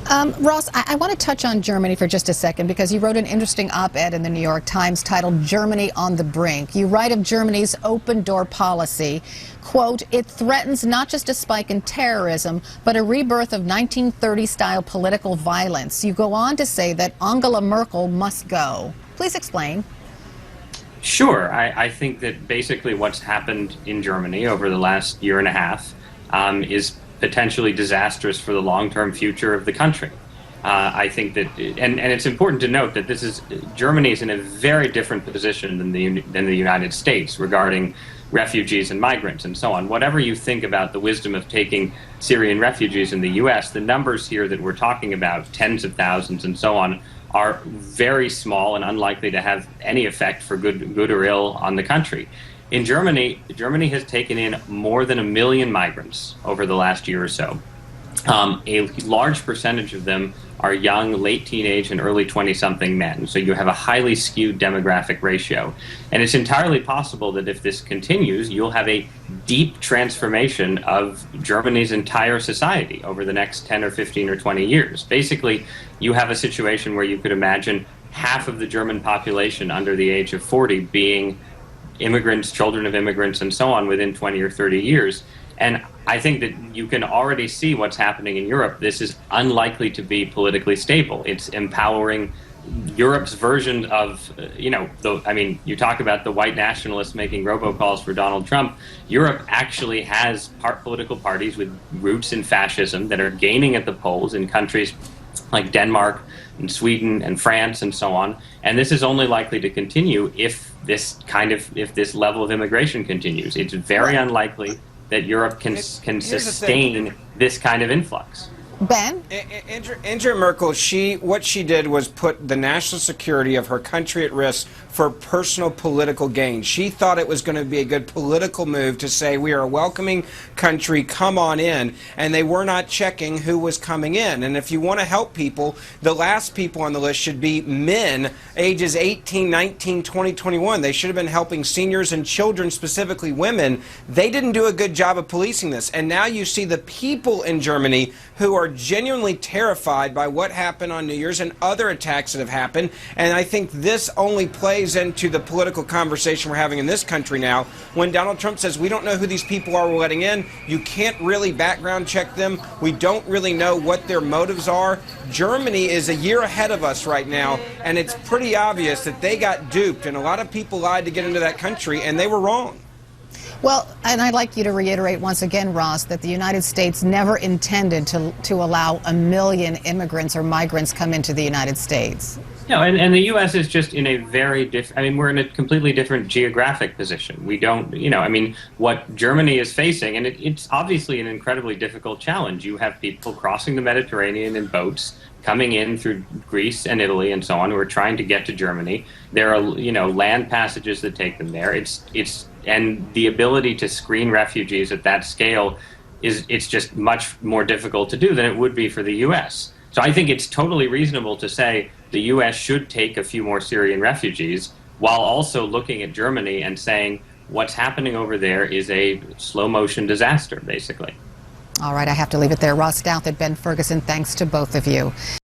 Ross, I want to touch on Germany for just a second because you wrote an interesting op-ed in the New York Times titled Germany on the Brink. You write of Germany's open door policy, quote, it threatens not just a spike in terrorism, but a rebirth of 1930-style political violence. You go on to say that Angela Merkel must go. Please explain. Sure. I think that basically what's happened in Germany over the last year and a half is potentially disastrous for the long-term future of the country. I think that, and it's important to note that Germany is in a very different position than the United States regarding refugees and migrants and so on. Whatever you think about the wisdom of taking Syrian refugees in the U.S., the numbers here that we're talking about, tens of thousands and so on, are very small and unlikely to have any effect for good or ill on the country. In Germany, Germany has taken in more than 1 million migrants over the last year or so. A large percentage of them are young, late teenage, and early 20-something men. So you have a highly skewed demographic ratio. And it's entirely possible that if this continues, you'll have a deep transformation of Germany's entire society over the next 10 or 15 or 20 years. Basically, you have a situation where you could imagine half of the German population under the age of 40 being immigrants, children of immigrants, and so on within 20 or 30 years. And I think that you can already see what's happening in Europe. This is unlikely to be politically stable. It's empowering Europe's version of, you talk about the white nationalists making robocalls for Donald Trump. Europe actually has political parties with roots in fascism that are gaining at the polls in countries like Denmark and Sweden and France and so on. And this is only likely to continue if this level of immigration continues. It's very unlikely that Europe can sustain this kind of influx. Ben? Angela Merkel, what she did was put the national security of her country at risk for personal political gain. She thought it was going to be a good political move to say we are a welcoming country, come on in, and they were not checking who was coming in. And if you want to help people, the last people on the list should be men ages 18, 19, 20, 21. They should have been helping seniors and children, specifically women. They didn't do a good job of policing this. And now you see the people in Germany who are genuinely terrified by what happened on New Year's and other attacks that have happened. And I think this only plays into the political conversation we're having in this country now. When Donald Trump says, we don't know who these people are we're letting in, you can't really background check them, we don't really know what their motives are. Germany is a year ahead of us right now, and it's pretty obvious that they got duped, and a lot of people lied to get into that country, and they were wrong. Well, and I'd like you to reiterate once again, Ross, that the United States never intended to allow 1 million immigrants or migrants come into the United States. No, and the U.S. is just in a very different, we're in a completely different geographic position. We don't, what Germany is facing, and it's obviously an incredibly difficult challenge. You have people crossing the Mediterranean in boats, coming in through Greece and Italy and so on, who are trying to get to Germany. There are, land passages that take them there. And the ability to screen refugees at that scale it's just much more difficult to do than it would be for the U.S. So I think it's totally reasonable to say the U.S. should take a few more Syrian refugees while also looking at Germany and saying what's happening over there is a slow-motion disaster, basically. All right, I have to leave it there. Ross Douthat, Ben Ferguson, thanks to both of you.